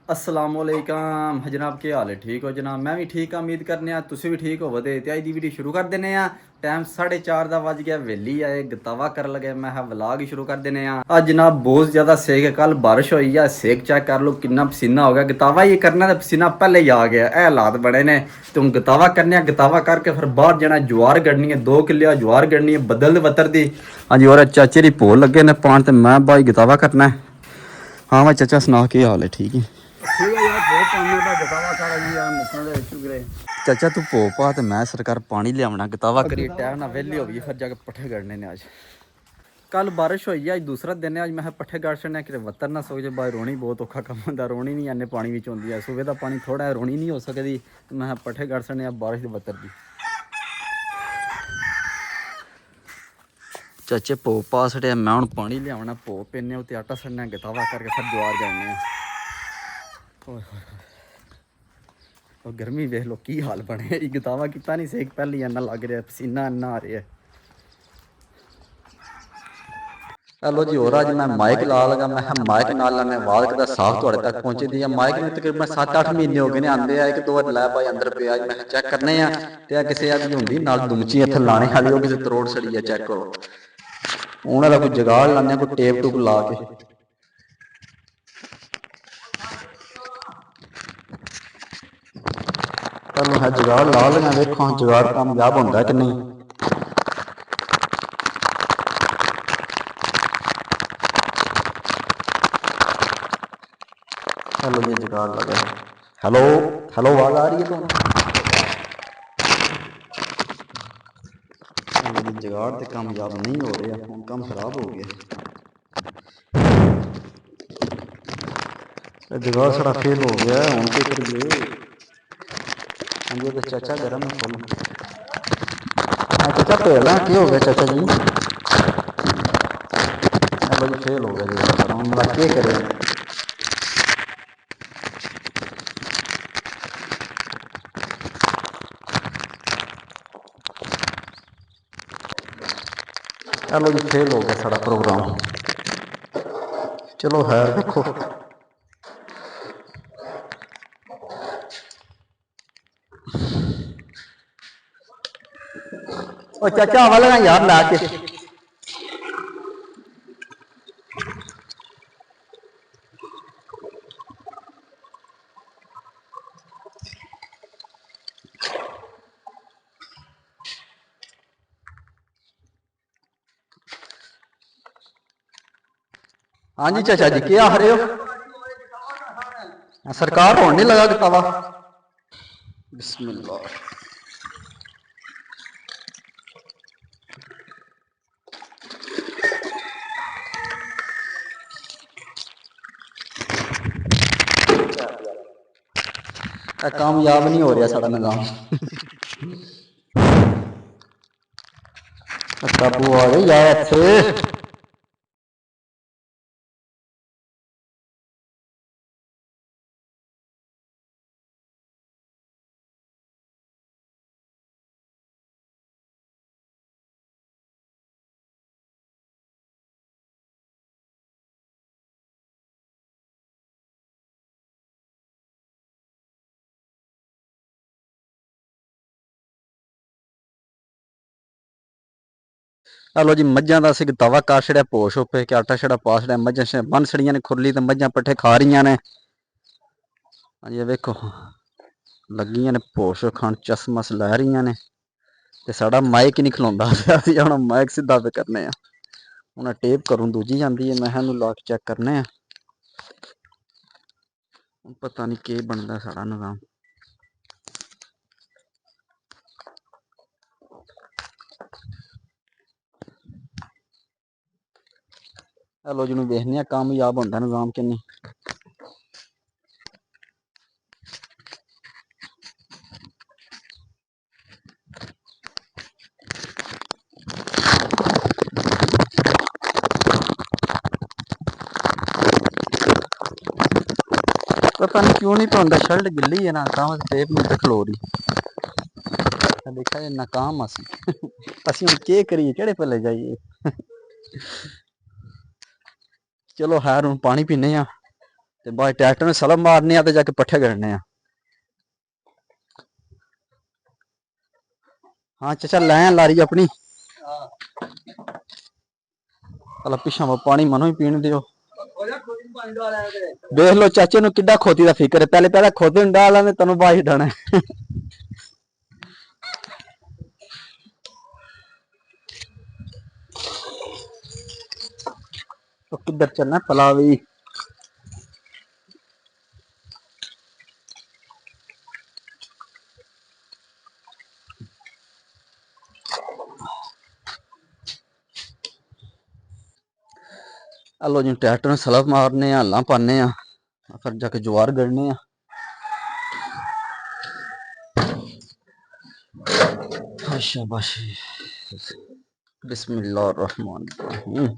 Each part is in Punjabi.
असलामुअलैकुम जनाब, क्या हाल है? ठीक हो जनाब? मैं भी ठीक हाँ, उम्मीद करने ਤੁਸੀਂ ਵੀ ਠੀਕ ਹੋਵੋ। ਤੇ ਅੱਜ ਦੀ ਵੀਡੀਓ ਸ਼ੁਰੂ ਕਰ ਦਿੰਨੇ ਆ। ਟਾਈਮ 4:30 ਦਾ ਵੱਜ ਗਿਆ, ਵੇਲੀ ਆਏ ਗਤਾਵਾ ਕਰਨ ਲੱਗੇ। ਮੈਂ ਕਿਹਾ ਵਲਾਗ ਹੀ ਸ਼ੁਰੂ ਕਰ ਦਿੰਨੇ ਆ। ਅੱਜ ਜਨਾਬ ਬਹੁਤ ਜ਼ਿਆਦਾ ਸੇਕ ਹੈ, ਕੱਲ ਬਾਰਿਸ਼ ਹੋਈ ਆ। ਸੇਕ ਚੈੱਕ ਕਰ ਲਓ ਕਿੰਨਾ ਪਸੀਨਾ ਹੋ ਗਿਆ। ਗਤਾਵਾ ਇਹ ਕਰਨਾ ਤਾਂ ਪਸੀਨਾ ਪਹਿਲੇ ਹੀ ਆ ਗਿਆ। ਇਹ ਹਾਲਾਤ ਬਣੇ ਨੇ ਤੇ ਹੁਣ ਗਤਾਵਾ ਕਰਨੇ ਆ। ਗਤਾਵਾ ਕਰਕੇ ਫਿਰ ਬਾਹਰ ਜਾਣਾ, ਜਵਾਰ ਗੜਨੀ ਹੈ, 2 ਕਿੱਲੇ ਜਵਾਰ ਗੜਨੀ ਹੈ ਬਦਲ ਵੱਤਰ ਦੀ। ਹਾਂਜੀ, ਔਰ ਚਾਚੇ ਦੀ ਭੋਲ ਲੱਗੇ ਨੇ ਪਾਣ ਤੇ ਮੈਂ ਬਾਈ ਗਤਾਵਾ ਕਰਨਾ। हाँ भाई चाचा सुना की हाल है? ठीक है। ठीक है यार, बहुत पानी का गतावा सारा जी यार मुकने दे चुके। चाचा तू भो पा तो मैं सरकार पानी लियावना गतावा करिए टाइम ना वेली होगी फिर जाके पट्ठे गड़ने ने। आज कल बारिश हुई है, आज दूसरा दिन है। आज मैं पट्ठे गड़ छड़ने कि वत्तर ना सो जाए। बाहर रोनी बहुत औखा कम होंगे, रोनी नहीं इन्ने पानी में आती है। सुबह का पानी थोड़ा है, रोनी नहीं हो सकती। मैं पट्ठे गड़ छड़ने बारिश के वत्तर की। चाचे भो पा छड़िया, मैं हूँ पानी लियावना, भो पीने उत्ते आटा छड़ना, गतावा करके फिर जवार गड़ने। और गर्मी वेख लो की हाल बने। गतावा किता नहीं, सेक पहले इन्ना लग रहा, पसीना इन्ना आ रहा है। हेलो जी, और आज मैं माइक ला लगा। मैं माइक नाल लाने आवाज़ कितना साफ तुहाडे तक पहुंची दी है। माइक में तकरीबन 7-8 महीने हो गए ने आंदे आ। एक दो बार लै भाई अंदर पे। आज मैं चेक करने आ ते किसी दी हुंदी नाल दुमची इत्थे लाने वाली, ओ किसी तरोड़ छड़ी है। चेक करो उन्हां दा कोई जुगाड़ लाने, कोई टेप टूप ला के। चलो है जुगाड़ ला लेना, देखो जुगाड़ कामयाब होंदा कि नहीं। हेलो जी, जुगाड़ लगा। हेलो हेलो, आवाज आ रही है तो? जुगाड़ तो कामयाब नहीं हो रहा, फोन काम खराब हो गया। जुगाड़ सारा फेल हो गया, हम क्या करिए। हाँ जी, चाचा गर्म है फुल। हाँ चाचा पहला क्या हो गया चाचा जी? भाई फेल हो गया जुगाड़, हम क्या करें। चलो जी, फेल हो गया सारा प्रोग्राम। चलो है देखो। ओ चाचा हवा लगा यार ला के। हाँ जी चाचा जी, क्या आ रहे हो? सरकार होने नहीं लगा तवा। बिस्मिल्लाह। कामयाब नहीं हो रहा सारा निजाम। काबू आ गई यार अच्छे। हेलो जी, मझां का असं दावा कर छड़िया भो छुपे के आटा छड़ा पा छड़िया। मझां बन छड़ियां ने खुरली तो मझां पट्ठे खा रही ने। हाँ जी वेखो लगियां ने भो शो खान, चसमस लै रही ने। ते साड़ा माइक ही नहीं खलोंदा। हम माइक सीधा पे करने आ। उन्हें टेप करूँ दूजी जाती है। मैं ला के चेक करने पता नहीं के बनता साड़ा निजाम। हेलो जी, देखने कामयाब होंगे निजाम कि नहीं। पता नहीं क्यों नहीं पाता, शर्ट गिली है ना, टेप नहीं खलो रही। देखा ये नाकाम असी। असी हम के करिए, केड़े पल्ले जाइए। चलो खैर हूँ पानी पीने। ਤੇ ਬਾਅਦ ਟਰੈਕਟਰ ਨੂੰ ਸਲਮ ਮਾਰਨੇ ਆ ਤੇ ਜਾ ਕੇ ਪੱਠੇ ਕਰਨੇ ਆ। हाँ चाचा ले लारी अपनी चलो पिछा पानी मनो ही पीने दियो। देख लो चाचे नु किड्डा खोती दा फिकर है, पहले पहले खोते नु डाल ने तनु बाही डाने। तो किधर चलना पलावी? लो जी ट्रैक्टर में सलफ मारने हल्ला पाने फिर जाके ज्वार गढ़ने। शाबाशी बिस्मिल्लाह रहमान रहीम।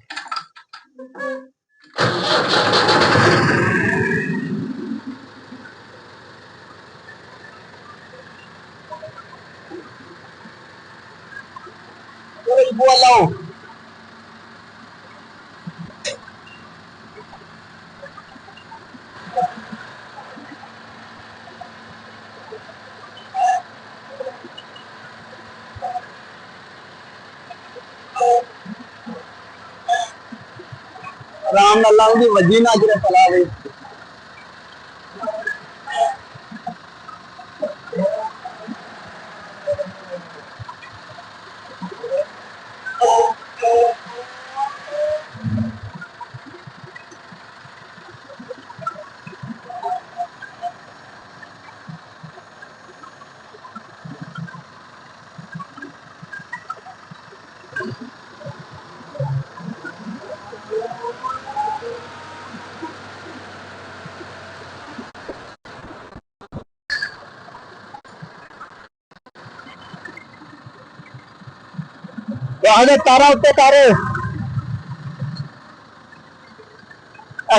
राम अल्लाह की वजी ना जरे पलावे। तारा उत्ते तारे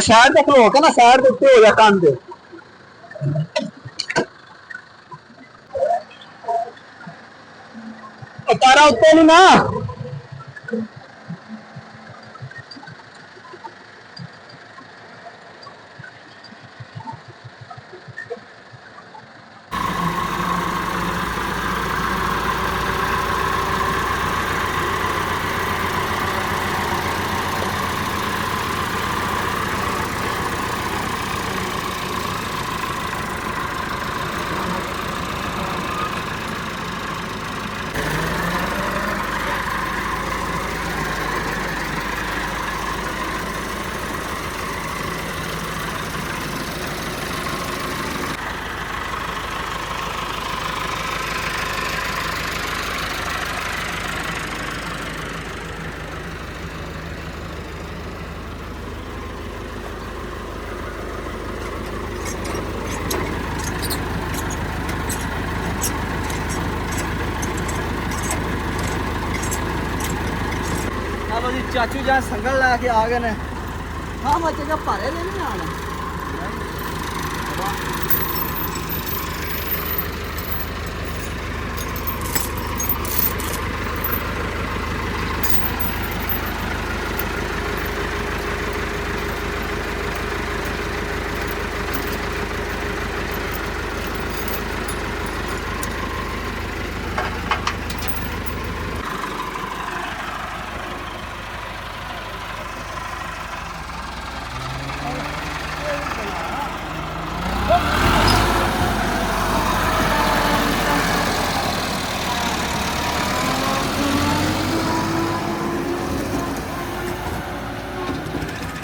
शहर तक लो के ना शहर के उत्ते हो जा कान दे तारा उत्ते नहीं ना। चाचू जहाँ संगल ला के आ गए ने। हाँ बच्चे का भारे ले नहीं आना।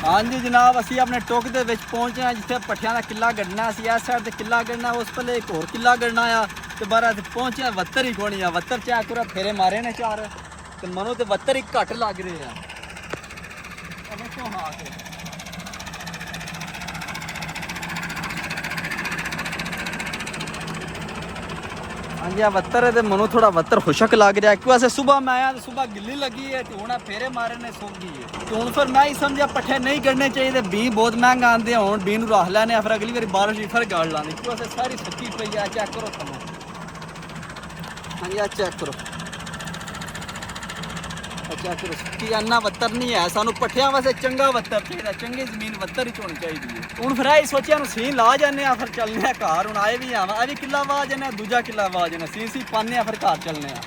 हाँ जी जनाब असी अपने टुक दे विच पहुंचे हैं जिथे पट्ठियां दा किला गढ़ना। असी इस साइड ते किला गढ़ना, उस पल्ले एक होर किला गढ़ना आ ते बाहर पहुंचे वत्तर ही कोनी आ। वत्तर चेक करो फेरे मारे ने चार ते मनो ते वत्तर ही घट लग रहे हैं। हाँ जी वत्तर है मनो थोड़ा वत्तर खुशक लग रहा है क्यों ऐसे सुबह मैं आया तो सुबह गिल्ली लगी है तो हूँ फेरे मारे ने सूख गई है तो हूँ फिर मैं ही समझा पट्ठे नहीं करने चाहिए। बी बहुत महंगा आते हैं हूँ बी रख लैने फिर अगली बार बारिश भी फिर गाड़ लाने क्यों ऐसे सारी सुक्की पई है। चेक करो थमो। हाँ जी चेक करो ਅੱਛਾ ਫਿਰ ਕੀ ਇੰਨਾ ਵੱਤਰ ਨਹੀਂ ਹੈ, ਸਾਨੂੰ ਪੱਠਿਆਂ ਵਾਸਤੇ ਚੰਗਾ ਵੱਤਰ ਚਾਹੀਦਾ, ਚੰਗੀ ਜ਼ਮੀਨ ਵੱਤਰ ਹੀ ਹੋਣੀ ਚਾਹੀਦੀ ਹੈ। ਹੁਣ ਫਿਰ ਇਹ ਸੋਚਿਆ ਨੂੰ ਸੀਨ ਲਾ ਜਾਂਦੇ ਆ, ਫਿਰ ਚੱਲਨੇ ਆ ਘਰ। ਹੁਣ ਆਏ ਵੀ ਆਵਾਂ, ਇਹ ਵੀ ਕਿੱਲਾ ਵਾਹ ਜਾਂਦੇ ਆ, ਦੂਜਾ ਕਿੱਲਾ ਵਾਹ ਜਾਂਦੇ, ਸੀ ਪਾਉਂਦੇ ਆ, ਫਿਰ ਘਰ ਚੱਲਨੇ ਆ।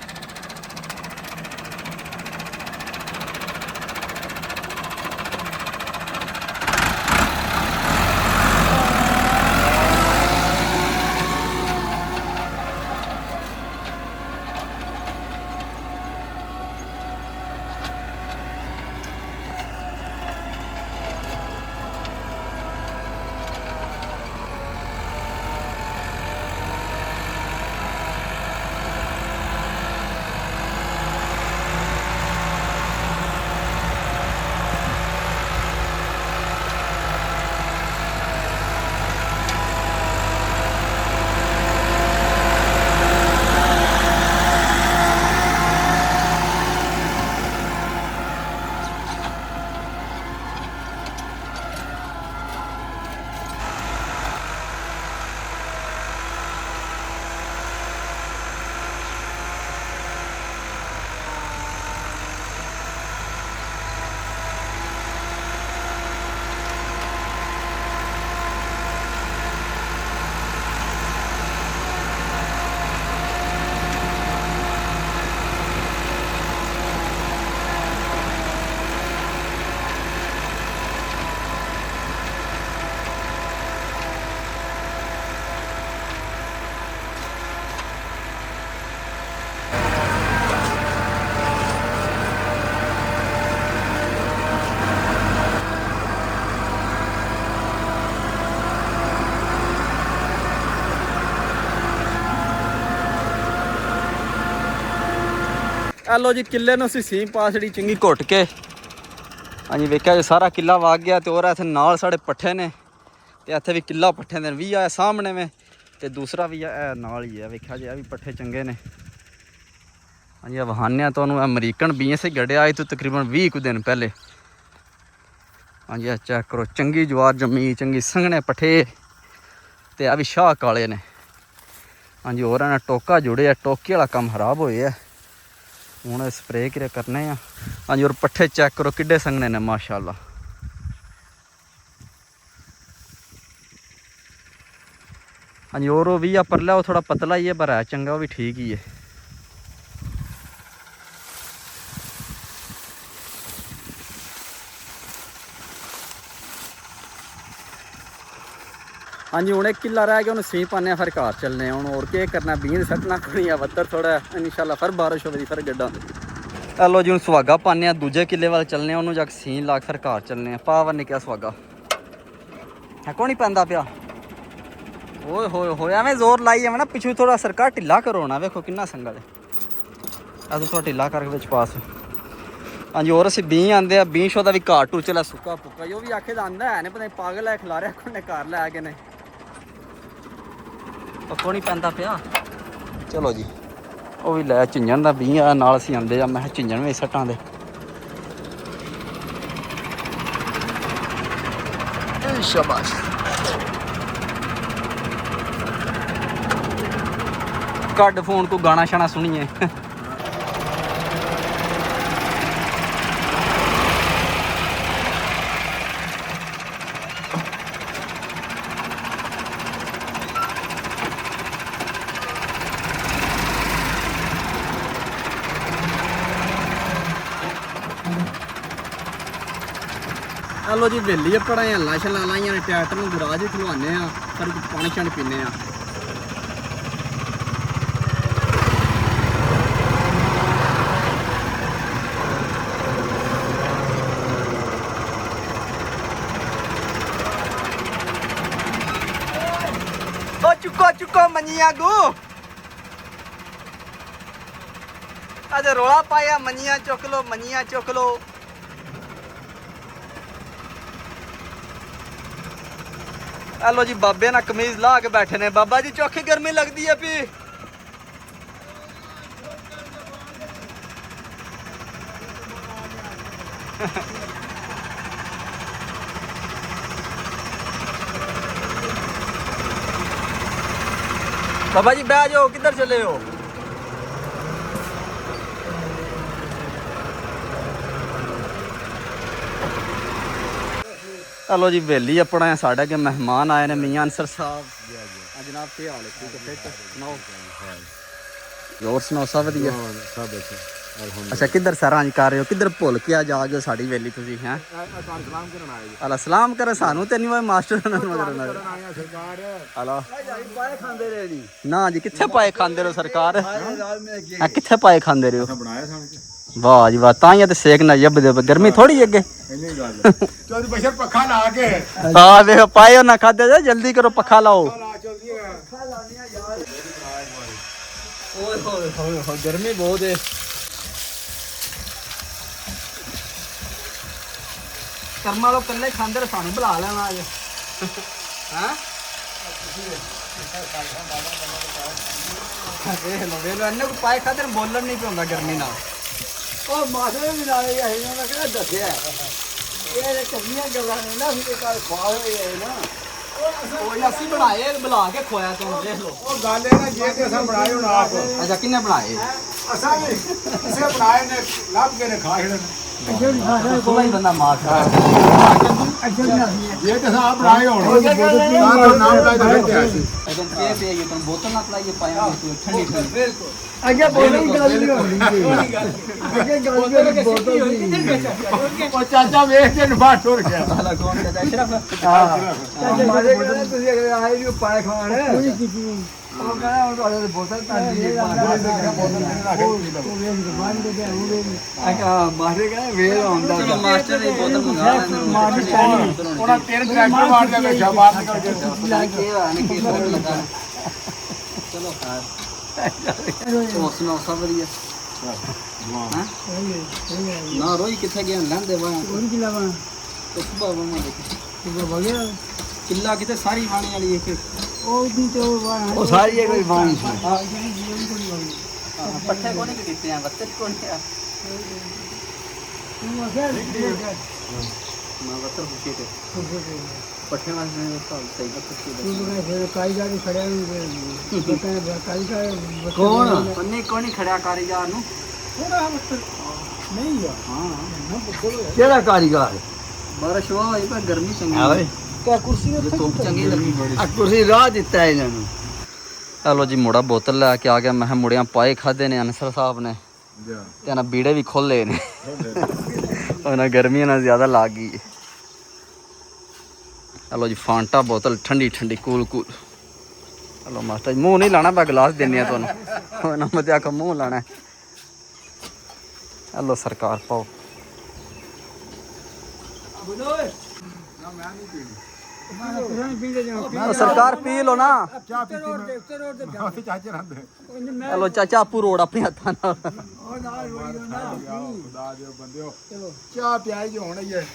ਆ ਲੋ ਜੀ, ਕਿੱਲੇ ਨੂੰ ਅਸੀਂ ਸੀਮ ਪਾ ਛੜੀ ਚੰਗੀ ਘੁੱਟ ਕੇ। ਹਾਂਜੀ ਵੇਖਿਆ ਜੀ, ਸਾਰਾ ਕਿੱਲਾ ਵਗ ਗਿਆ। ਤੇ ਹੋਰ ਇੱਥੇ ਨਾਲ ਸਾਡੇ ਪੱਠੇ ਨੇ, ਤੇ ਇੱਥੇ ਵੀ ਕਿੱਲਾ ਪੱਠੇ ਦੇ ਵੀ ਆ ਸਾਹਮਣੇ ਵੇ, ਤੇ ਦੂਸਰਾ ਵੀ ਆ ਇਹ ਨਾਲ ਹੀ ਆ। ਵੇਖਿਆ ਜੀ ਇਹ ਵੀ ਪੱਠੇ ਚੰਗੇ ਨੇ। ਹਾਂਜੀ ਆ ਵਹਾਨਿਆ ਤੁਹਾਨੂੰ ਅਮਰੀਕਨ ਬੀਐਸ ਗੜਿਆ ਆਏ ਤੋਂ ਤਕਰੀਬਨ 20 ਕੁ ਦਿਨ ਪਹਿਲੇ। ਹਾਂਜੀ ਆ ਚੈੱਕ ਕਰੋ, ਚੰਗੀ ਜਵਾਰ ਜੰਮੀ, ਚੰਗੀ ਸੰਘਣੇ ਪੱਠੇ, ਤੇ ਆ ਵੀ ਸ਼ਾਹ ਕਾਲੇ ਨੇ। ਹਾਂਜੀ ਹੋਰ ਇਹਨਾਂ ਟੋਕਾ ਜੁੜੇ ਆ, ਟੋਕੇ ਵਾਲਾ ਕੰਮ ਖਰਾਬ ਹੋਏ ਆ, ਹੁਣ ਸਪਰੇ ਕਿਰੇ ਕਰਨੇ ਆ। ਹਾਂਜੀ ਔਰ ਪੱਠੇ ਚੈੱਕ ਕਰੋ ਕਿੱਡੇ ਸੰਘਣੇ ਨੇ ਮਾਸ਼ਾਅੱਲਾ। ਹਾਂਜੀ ਔਰ ਉਹ ਵੀ ਆ ਪਰਲਾ, ਉਹ ਥੋੜਾ ਪਤਲਾ ਹੀ ਹੈ ਪਰ ਹੈ ਚੰਗਾ, ਉਹ ਵੀ ਠੀਕ ਹੀ ਹੈ। ਹਾਂਜੀ ਹੁਣ 1 ਕਿੱਲਾ ਰਹਿ ਗਿਆ, ਉਹਨੂੰ ਸੀ ਪਾਉਂਦੇ ਆ, ਫਿਰ ਘਰ ਚੱਲਨੇ ਆ। ਹੁਣ ਹੋਰ ਕੀ ਕਰਨਾ, ਬੀਨ ਸੱਟਣਾ ਕੋਈ ਆ ਵੱਤਰ ਥੋੜਾ, ਇਨਸ਼ਾਅੱਲਾ ਫਿਰ ਬਾਰਿਸ਼ ਹੋਵੇ ਫਿਰ ਗੱਡਾ। ਚਲੋ ਜੀ ਹੁਣ ਸੁਹਾਗਾ ਪਾਉਂਦੇ ਆ, ਦੂਜੇ ਕਿੱਲੇ ਵੱਲ ਚੱਲਨੇ ਆ, ਉਹਨੂੰ ਜਾ ਕੇ ਸੀਨ ਲਾ ਕੇ ਫਿਰ ਘਰ ਚੱਲਨੇ ਆ। ਪਾਵਰ ਨਿਕਿਆ ਸੁਹਾਗਾ ਹੈ, ਕੋ ਨਹੀਂ ਪੈਂਦਾ ਪਿਆ। ਓਏ ਹੋਏ ਹੋਏ ਐਵੇਂ ਜ਼ੋਰ ਲਾਈ ਐਵੇਂ ਨਾ, ਪਿੱਛੋਂ ਥੋੜਾ ਸਰਕਾਰ ਢਿੱਲਾ ਕਰੋ ਨਾ, ਵੇਖੋ ਕਿੰਨਾ ਸੰਗਲ ਹੈ। ਇਹ ਥੋੜਾ ਢਿੱਲਾ ਕਰਕੇ ਵਿੱਚ ਪਾਸ। ਹਾਂਜੀ ਹੋਰ ਅਸੀਂ ਬੀਂ ਆਉਂਦੇ ਆ, ਬੀਂ ਸ਼ੋ ਦਾ ਵੀ ਘਾਟ ਟੂ ਚਲਾ ਸੁੱਕਾ ਪੁੱਕਾ, ਜੋ ਵੀ ਆਖੇ ਦਾ ਆਂਦਾ ਹੈ ਨੇ, ਪਤਾ ਨਹੀਂ ਪਾਗਲ ਹੈ ਖਿਲਾ ਰਿਹਾ ਕੋਨੇ ਘਰ ਲੈ ਕੇ ਨੇ, ਪੱਕੋ ਨਹੀਂ ਪੈਂਦਾ ਪਿਆ। ਚਲੋ ਜੀ ਉਹ ਵੀ ਲੈ ਝਿੰਜਣ ਦਾ ਬੀਂ ਆ ਨਾਲ, ਅਸੀਂ ਆਉਂਦੇ ਆ। ਮੈਂ ਕਿਹਾ ਝਿੰਜਣ ਵੀ ਸੱਟਾਂ ਦੇ। ਸ਼ਾਬਾਸ਼। ਕੱਢ ਫੋਨ ਕੋ ਗਾਣਾ ਸ਼ਾਣਾ ਸੁਣੀਏ। ਚਲੋ ਜੀ ਵੇਲੀ ਆਪਣਾ ਹੱਲਾਂ ਛੱਲਾਂ ਲਾਈਆਂ ਨੇ, ਟਰੈਕਟਰ ਨੂੰ ਗਰਾਜ ਹੀ ਖਲਵਾਉਂਦੇ ਆ, ਫਿਰ ਪਾਣੀ ਛਾਣੀ ਪੀਂਦੇ ਆ। ਉਹ ਚੁੱਕੋ ਮੰਨੀਆਂ ਗੂ, ਅੱਜ ਰੋਲਾ ਪਾਇਆ, ਮੰਨੀਆਂ ਚੁੱਕ ਲੋ, ਮੰਨੀਆਂ ਚੁੱਕ ਲੋ। ਹੈਲੋ ਜੀ ਬਾਬੇ ਨਾਲ ਕਮੀਜ਼ ਲਾ ਕੇ ਬੈਠੇ ਨੇ। ਬਾਬਾ ਜੀ ਚੌਖੀ ਗਰਮੀ ਲੱਗਦੀ ਹੈ ਪੀ। बाबा जी बैठ जाओ, किधर चले हो? ਚਲੋ ਜੀ ਵੇਲੀ ਆਪਣਾ ਸਾਡੇ ਅੱਗੇ ਮਹਿਮਾਨ ਆਏ ਨੇ ਮੀਆਂ ਅਨਸਰ ਸਾਹਿਬ ਜਨਾਬ ਕੀ ਹਾਲ ਹੈ ਠੀਕ ਹੈ ਫਿੱਟ ਸੁਣਾਓ ਹੋਰ ਸੁਣਾਓ ਸਭ ਵਧੀਆ ਸਭ ਅੱਛਾ ਕਿੱਧਰ ਸਰਾਂ ਜੀ ਕਰ ਰਹੇ ਹੋ ਕਿੱਧਰ ਭੁੱਲ ਕੇ ਆ ਜਾ ਗਏ ਸਾਡੀ ਵੇਲੀ ਤੁਸੀਂ ਹੈ ਸਲਾਮ ਕਰਨ ਆਏ ਅਲਾ ਸਲਾਮ ਕਰ ਸਾਨੂੰ ਤੇ ਨਹੀਂ ਮਾਸਟਰ ਨਾਲ ਮਗਰ ਆਇਆ ਸਰਕਾਰ ਹਲਾ ਪਾਏ ਖਾਂਦੇ ਰਹੇ ਜੀ ਨਾ ਜੀ ਕਿੱਥੇ ਪਾਏ ਖਾਂਦੇ ਰਹੋ ਸਰਕਾਰ ਆ ਕਿੱਥੇ ਪਾਏ ਖਾਂਦੇ ਰਹੋ ਬਣਾਇਆ ਸਾਨੂੰ ਵਾਹ ਜੀ ਵਾਹ ਤਾਂ ਹੀ ਤੇ ਸੇਕ ਨਾ ਜੱਬਦੇ ਗਰਮੀ ਥੋੜੀ ਅੱਗੇ ਇੰਨੀ ਗੱਲ ਚੋਦ ਬਸ਼ਰ ਪੱਖਾ ਲਾ ਕੇ ਹਾਂ ਵੇਖੋ ਪਾਏ ਨਾ ਖਾਦੇ ਜਾ ਜਲਦੀ ਕਰੋ ਪੱਖਾ ਲਾਓ ਲਾ ਚਲਦੀ ਹੈ ਪੱਖਾ ਲਾਣੀਆਂ ਯਾਰ ਓਏ ਹੋਏ ਹੋਏ ਹੋਏ ਗਰਮੀ ਬਹੁਤ ਹੈ ਕਰਮਾ ਲੋ ਕੱਲੇ ਖਾਂਦੇ ਰਹੇ ਸਾਨੂੰ ਬੁਲਾ ਲੈਣਾ ਅੱਜ ਹਾਂ ਵੇਖ ਲੋ ਇਹਨੇ ਕੋ ਪਾਏ ਖਾਦੇ ਬੋਲਣ ਨਹੀਂ ਪਿਆਉਂਦਾ ਗਰਮੀ ਨਾਲ ਉਹ ਮਾਥੇ ਵੀ ਨਾਲੇ ਇਹ ਨਾ ਕਿਹੜਾ ਦੱਸਿਆ ਇਹ ਚੰਗੀਆਂ ਗੱਲਾਂ ਨੇ ਨਾ ਫਿਰ ਕਾਲ ਖਵਾ ਹੋਏ ਹੈ ਨਾ ਉਹ ਅਸੀਂ ਬਣਾਏ ਬੁਲਾ ਕੇ ਖੋਇਆ ਤੂੰ ਦੇਖ ਲੋ ਉਹ ਗੱਲ ਇਹ ਨਾ ਜੇ ਤੇ ਅਸਾਂ ਬਣਾਏ ਹੁਣ ਆਪ ਅੱਛਾ ਕਿੰਨੇ ਬਣਾਏ ਅਸਾਂ ਵੀ ਕਿਸੇ ਬਣਾਏ ਨੇ ਲੱਭ ਕੇ ਨੇ ਖਾਏ ਨੇ ਕੋਲਾ ਹੀ ਬੰਦਾ ਮਾਰ ਜੇ ਤੇ ਅਸਾਂ ਆਪ ਬਣਾਏ ਹੋਣ ਤਾਂ ਨਾਮ ਦਾ ਦਿੱਤੇ ਆਸੀ ਅਗਨ ਪੇ ਪੇ ਇਹ ਤਾਂ ਬੋਤਲ ਨਾ ਪਲਾਈਏ ਪਾਇਆ ਠੰਡੀ ਠੰਡੀ ਬਿਲਕੁਲ ਅੱਗੇ ਬੋਲੀ ਗੱਲ ਨਹੀਂ ਹੋਣੀ ਅੱਗੇ ਗੱਲ ਦੀ ਬੋਤਲ ਦੀ ਉਹ ਚਾਚਾ ਵੇਖ ਕੇ ਨਫਾ ਟੁਰ ਗਿਆ ਸਾਲਾ ਕੌਣ ਕਹਿੰਦਾ ਅਸ਼ਰਫ ਹਾਂ ਮਾਰੇ ਕਹਿੰਦੇ ਤੁਸੀਂ ਅਗਲੇ ਆਏ ਜੀ ਪਾਏ ਖਾਣ ਕੋਈ ਕੀਤੀ ਉਹ ਕਹਿੰਦਾ ਉਹ ਤੁਹਾਡੇ ਬੋਤਲ ਟਾਂਡੀ ਹੈ ਬੋਤਲ ਮਾਰੇ ਕਹਿੰਦਾ ਵੇਲ ਆਉਂਦਾ ਚਲੋ ਮਾਸਟਰ ਦੀ ਬੋਤਲ ਮੰਗਾ ਲੈਣਾ ਉਹਨਾਂ ਤਿੰਨ ਟਰੈਕਟਰ ਮਾਰ ਕੇ ਵੇਖਿਆ ਬਾਹਰ ਨਿਕਲ ਕੇ ਕੀ ਹੋਇਆ ਨੇ ਕੀ ਫਰਕ ਲੱਗਾ ਚਲੋ ਖਾਰ ਉਹ ਸੁਣਾਓ ਸਭ ਵਧੀਆ ਹਾਂ ਨਾ ਰੋਈ ਕਿੱਥੇ ਗਿਆ ਲੈਂਦੇ ਵਾ ਉਹਨੂੰ ਕੀ ਲਾਵਾਂ ਉਸ ਬਾਬਾ ਮੈਂ ਦੇਖੀ ਤੂੰ ਵਗਿਆ ਕਿੱਲਾ ਕਿਤੇ ਸਾਰੀ ਵਾਣੀ ਵਾਲੀ ਇੱਕ ਉਹ ਦੀ ਤੇ ਉਹ ਸਾਰੀ ਕੋਈ ਬਾਣੀ ਸੀ ਪੱਠੇ ਕੋਨੇ ਕਿ ਦਿੱਤੇ ਆ ਬੱਤੇ ਕੋਨੇ ਆ ਤੂੰ ਅਸਰ ਮੈਂ ਬੱਤਰ ਪੁੱਛੀ ਤੇ ਪੱਠੇ ਵਾਸਤੇ ਸਹੀ ਬੱਤਰ ਤੂੰ ਫਿਰ ਕਾਈਗਰ ਹੀ ਖੜਿਆ ਨੂੰ ਬਤਾ ਕਾਈਗਰ ਕੌਣ ਪੰਨੇ ਕੋਣੀ ਖੜਿਆ ਕਾਰੀਗਰ ਨੂੰ ਥੋੜਾ ਮਤਲਬ ਨਹੀਂ ਆ ਹਾਂ ਕਿਹੜਾ ਕਾਰੀਗਰ ਬਾਰਿਸ਼ ਹੋਈ ਪਰ ਗਰਮੀ ਚੰਗੀ ਆ ਵੇ ਕਿਆ ਕੁਰਸੀ ਜੇ ਧੁੱਪ ਚੰਗੀ ਲੱਗੀ ਆ ਕੁਰਸੀ ਰਾਹ ਦਿੱਤਾ ਇਹਨਾਂ ਨੂੰ ਚਲੋ ਜੀ ਮੁੰਡਾ ਬੋਤਲ ਲੈ ਕੇ ਆ ਗਿਆ ਮੈਂ ਕਿਹਾ ਮੁੰਡਿਆਂ ਪਾਏ ਖਾਦੇ ਨੇ ਅਨਸਰ ਸਾਹਿਬ ਨੇ ਤੇ ਨਾ ਬੀੜੇ ਵੀ ਖੋਲੇ ਨੇ ਉਹਨਾਂ ਗਰਮੀਆਂ ਨਾਲ ਜ਼ਿਆਦਾ ਲੱਗ ਗਈ ਚਲੋ ਜੀ ਫਾਂਟਾ ਬੋਤਲ ਠੰਡੀ ਠੰਡੀ ਕੂਲ ਕੂਲ ਚਲੋ ਮਾਸਟਰ ਜੀ ਮੂੰਹ ਨਹੀਂ ਲਾਣਾ ਮੈਂ ਗਲਾਸ ਦਿੰਨੇ ਆ ਤੁਹਾਨੂੰ ਉਹਨਾਂ ਮਤੇ ਆਖ ਮੂੰਹ ਲਾਣਾ ਚਲੋ ਸਰਕਾਰ ਪਾਓ ਸਰਕਾਰ ਪੀ ਲੋ ਨਾ ਚਾਹ ਪੀਤੀ ਮੈਂ ਚਾਚੇ ਰਹਿੰਦੇ ਚਲੋ ਚਾਚਾ ਆਪੂ ਰੋੜ ਆਪਣੇ ਹੱਥਾਂ ਨਾਲ ਉਹ ਨਾਲ ਰੋੜੀ ਨਾ ਖੁਦਾ ਦੇ ਬੰਦਿਓ ਚਲੋ ਚਾਹ ਪਿਆਈ ਜੋ ਹੋਣੀ ਹੈ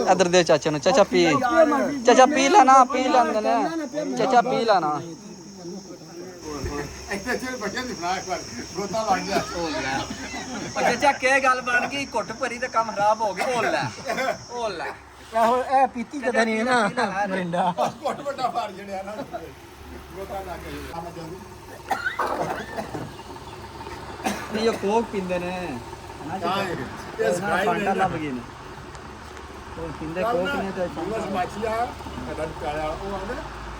ਇਧਰ ਦੇ ਚਾਚਾ ਨੂੰ ਚਾਚਾ ਪੀ ਲੈਣਾ ਪੀ ਲੈਂਦੇ ਨੇ ਚਾਚਾ ਪੀ ਲੈਣਾ ਇੱਥੇ ਚਲ ਬੱਚੇ ਦੀ ਫਲਾਕ ਪਰ ਗੋਤਾ ਲੱਗ ਗਿਆ ਹੋ ਗਿਆ ਉਹ ਚਾਚਾ ਕੀ ਗੱਲ ਬਣ ਗਈ ਘੁੱਟ ਭਰੀ ਤੇ ਕੰਮ ਖਰਾਬ ਹੋ ਗਿਆ ਉਹ ਲੈ ਆਹੋ ਇਹ ਪੀਤੀ ਕਦੇ ਨਹੀਂ ਨਾ ਮਰਿੰਡਾ ਕੋਟ ਵੱਡਾ ਫਾਰ ਜੜਿਆ ਨਾ ਗੋਤਾ ਲੱਗ ਗਿਆ ਆਮ ਜਲਦੀ ਨਹੀਂ ਉਹ ਕੋਕ ਪੀਂਦੇ ਨੇ ਇਹ ਸਕਾਈ ਲੱਭ ਗਏ ਨੇ ਉਹ ਪੀਂਦੇ ਕੋਕ ਨੇ ਤੇ ਬਸ ਮਾਚੀਆ ਕਦਨ ਕਾਇਆ ਉਹ ਆਂਦੇ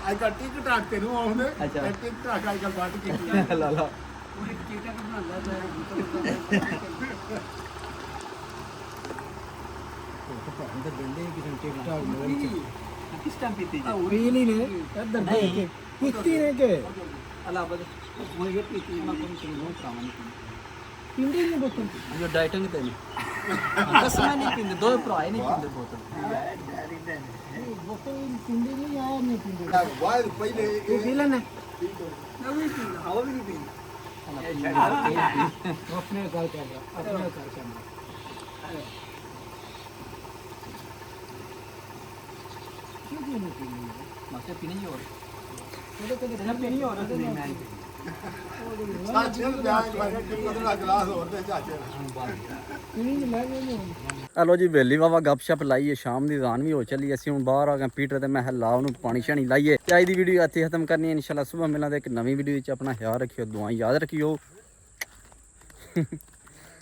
ਆਈ ਕਾ ਟਿਕ ਟਾਕ ਤੇ ਨੂੰ ਆਉਂਦੇ ਅੱਛਾ। ਟਿਕ ਟਾਕ ਆਈ ਕਾ ਬਾਤ ਕੀਤੀ ਲਾ ਲਾ ਪੂਰੀ ਟਿਕ ਟਾਕ ਬਣਾਉਂਦਾ ਕਿਸ ਟਾਈਮ ਪੀਤੀ ਜੀ ਪੀ ਨਹੀਂ ਨੇ ਇੱਧਰ ਦੇਖ ਕੇ ਪੀਤੀ ਨੇ ਕਿ ਅਲਾ ਬਦ ਉਹ ਇਹ ਪੀਤੀ ਨਾ ਕੋਈ ਕਿਉਂ ਕਰਾਵਾਂ ਪੀਂਦੇ ਨਹੀਂ ਬੋਤਲ ਜੋ ਡਾਈਟਿੰਗ ਤੇ ਨਹੀਂ ਬਸ ਮੈਂ ਨਹੀਂ ਪੀਂਦੇ ਦੋ ਭਰਾ ਹੀ ਨਹੀਂ ਪੀਂਦੇ ਬੋਤਲ ਬੋਤਲ ਪੀਂਦੇ ਨਹੀਂ ਆ ਨਹੀਂ ਪੀਂਦੇ ਵਾਹ ਪਹਿਲੇ ਇਹ ਪੀ ਲੈਣਾ ਨਹੀਂ ਪੀਂਦਾ ਹਵਾ ਵੀ ਨਹੀਂ ਪੀਂਦਾ ਆਪਣੇ ਘਰ ਕਰ ਆਪਣੇ ਘਰ ਕਰ ਮਾਸਟਰ ਪੀਣੇ ਜੀ ਹੋਰ ਉਹਦੇ ਕਦੇ ਨਾ ਪੀਣੀ ਹੋਰ ਨਹੀਂ ਮੈਂ ਨਹੀਂ ਚਾਚੇ ਨੂੰ ਬਿਆਨ ਕਰਕੇ ਕਿ ਉਹਦਾ ਗਲਾਸ ਹੋਰ ਦੇ ਚਾਚੇ ਪੀਣੀ ਨਹੀਂ ਮੈਂ ਨਹੀਂ ਹਲੋ ਜੀ ਵੇਲੀ ਵਾਵਾ ਗੱਪਸ਼ਪ ਲਾਈਏ ਸ਼ਾਮ ਦੀ ਜ਼ਾਨ ਵੀ ਹੋ ਚੱਲੀ ਅਸੀਂ ਹੁਣ ਬਾਹਰ ਆ ਗਏ ਪੀਟਰ ਤੇ ਮੈਂ ਲਾ ਉਹਨੂੰ ਪਾਣੀ ਸ਼ਾਣੀ ਲਾਈਏ ਤੇ ਅੱਜ ਦੀ ਵੀਡੀਓ ਇੱਥੇ ਖਤਮ ਕਰਨੀ ਹੈ ਇਨਸ਼ਾਅੱਲਾ ਸਵੇਰ ਮਿਲਾਂਗੇ ਇੱਕ ਨਵੀਂ ਵੀਡੀਓ ਵਿੱਚ ਆਪਣਾ ਖਿਆਲ ਰੱਖਿਓ ਦੁਆਵਾਂ ਯਾਦ ਰੱਖਿਓ